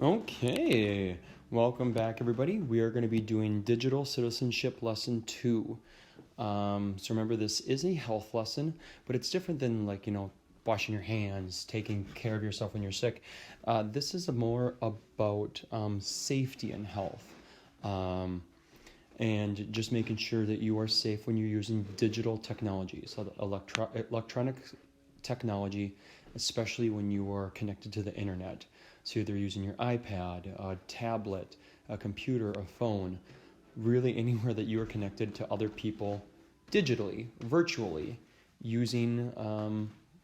Okay, welcome back everybody. We are going to be doing Digital Citizenship Lesson 2. So remember, this is a health lesson, but it's different than washing your hands, taking care of yourself when you're sick. This is more about safety and health, and just making sure that you are safe when you're using digital technology, so electronic technology, especially when you are connected to the internet. So either using your iPad, a tablet, a computer, a phone, really anywhere that you are connected to other people digitally, virtually, using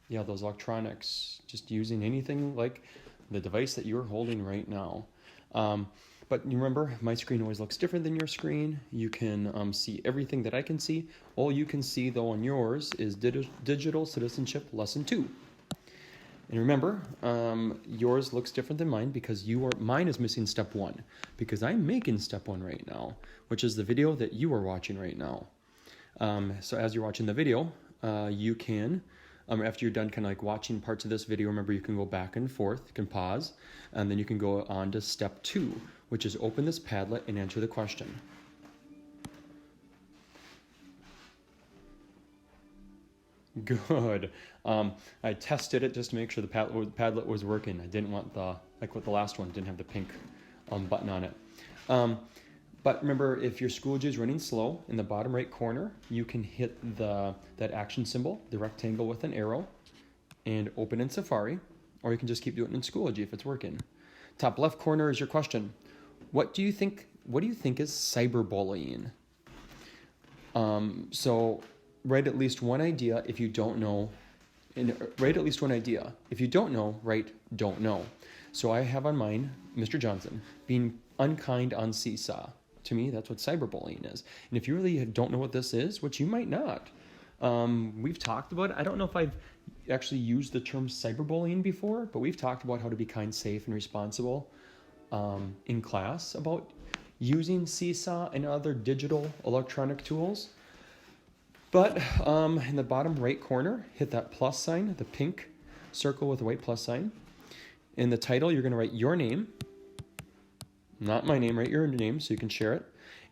those electronics, just using anything like the device that you're holding right now. But you remember, my screen always looks different than your screen. You can see everything that I can see. All you can see, though, on yours is Digital Citizenship Lesson 2. And remember, yours looks different than mine because mine is missing step 1, because I'm making step 1 right now, which is the video that you are watching right now. So as you're watching the video, you can, after you're done kind of like watching parts of this video, remember you can go back and forth, you can pause, and then you can go on to step 2, which is open this Padlet and answer the question. Good. I tested it just to make sure the Padlet was working. I didn't want with the last one, didn't have the pink button on it. But remember, if your Schoology is running slow, in the bottom right corner, you can hit that action symbol, the rectangle with an arrow, and open in Safari, or you can just keep doing it in Schoology if it's working. Top left corner is your question. What do you think is cyberbullying? So write at least one idea if you don't know. Write at least one idea. If you don't know, write don't know. So I have on mine, Mr. Johnson, being unkind on Seesaw. To me, that's what cyberbullying is. And if you really don't know what this is, which you might not, we've talked about it. I don't know if I've actually used the term cyberbullying before, but we've talked about how to be kind, safe, and responsible in class about using Seesaw and other digital electronic tools. But in the bottom right corner, hit that plus sign, the pink circle with a white plus sign. In the title, you're going to write your name, not my name. Write your name so you can share it,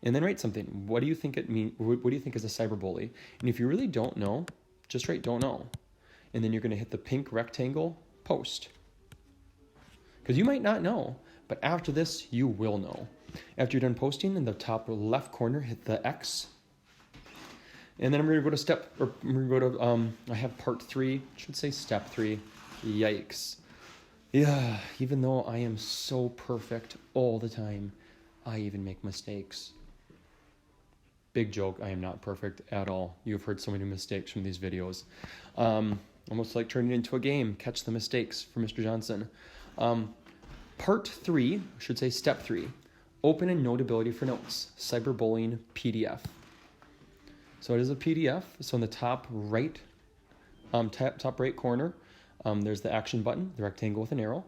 and then write something. What do you think it means? What do you think is a cyberbully? And if you really don't know, just write don't know, and then you're going to hit the pink rectangle post, because you might not know, but after this, you will know. After you're done posting, in the top left corner, hit the X. And then I'm going to go to I have part 3, should say step 3. Yikes. Yeah, even though I am so perfect all the time, I even make mistakes. Big joke, I am not perfect at all. You've heard so many mistakes from these videos. Almost like turning it into a game, catch the mistakes for Mr. Johnson. Part 3, should say step 3, open a Notability for notes, cyberbullying PDF. So it is a PDF. So in the top right corner, there's the action button, the rectangle with an arrow.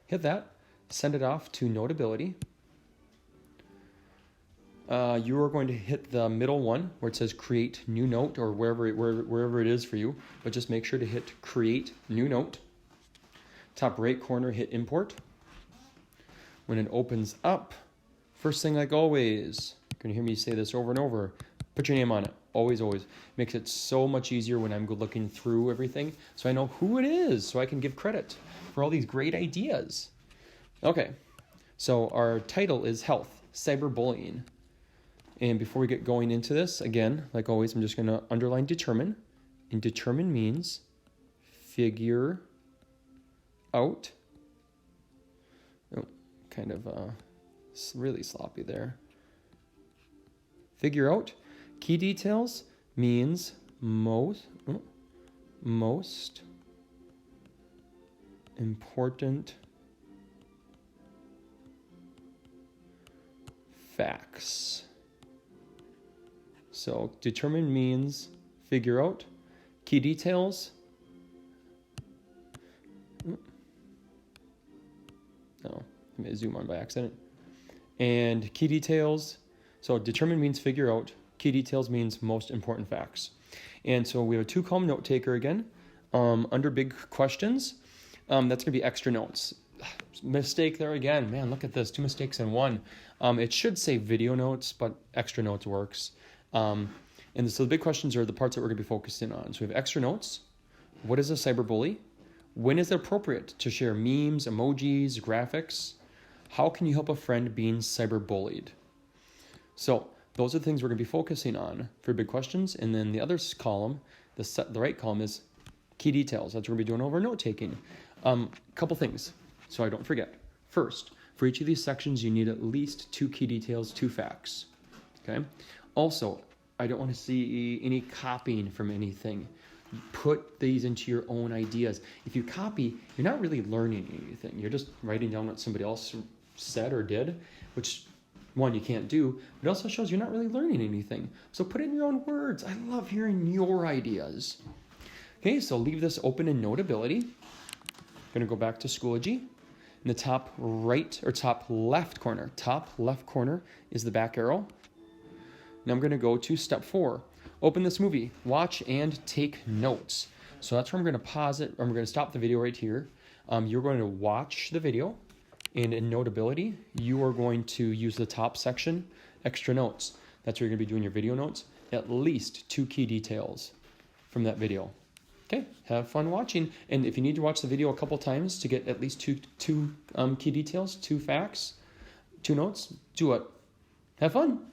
Hit that. Send it off to Notability. You are going to hit the middle one where it says Create New Note, or wherever it is for you. But just make sure to hit Create New Note. Top right corner, hit Import. When it opens up, first thing like always, you're going to hear me say this over and over, put your name on it. Always, always. Makes it so much easier when I'm looking through everything, so I know who it is, so I can give credit for all these great ideas. Okay, so our title is Health, Cyberbullying. And before we get going into this, again, like always, I'm just going to underline determine. And determine means figure out. Oh, kind of really sloppy there. Figure out. Key details means most important facts. So determine means figure out. Key details. No, I may zoom on by accident. And key details. So determine means figure out. Key details means most important facts. And so we have a 2-column note taker again. Under big questions, that's going to be extra notes. mistake there again. Man, look at this. 2 mistakes in one. It should say video notes, but extra notes works. And so the big questions are the parts that we're going to be focusing on. So we have extra notes. What is a cyberbully? When is it appropriate to share memes, emojis, graphics? How can you help a friend being cyberbullied? So those are the things we're going to be focusing on for big questions. And then the other column, the right column, is key details. That's what we're going to be doing over note-taking. Couple things, so I don't forget. First, for each of these sections, you need at least 2 key details, 2 facts. Okay. Also, I don't want to see any copying from anything. Put these into your own ideas. If you copy, you're not really learning anything. You're just writing down what somebody else said or did, which, one, you can't do, but it also shows you're not really learning anything. So put it in your own words. I love hearing your ideas. Okay, so leave this open in Notability. I'm going to go back to Schoology. In the top right, or top left corner is the back arrow. Now I'm going to go to step 4. Open this movie, watch and take notes. So that's where I'm going to pause it, or I'm going to stop the video right here. You're going to watch the video, and in Notability, you are going to use the top section, extra notes. That's where you're going to be doing your video notes. At least 2 key details from that video. Okay, have fun watching. And if you need to watch the video a couple times to get at least two key details, 2 facts, 2 notes, do it. Have fun.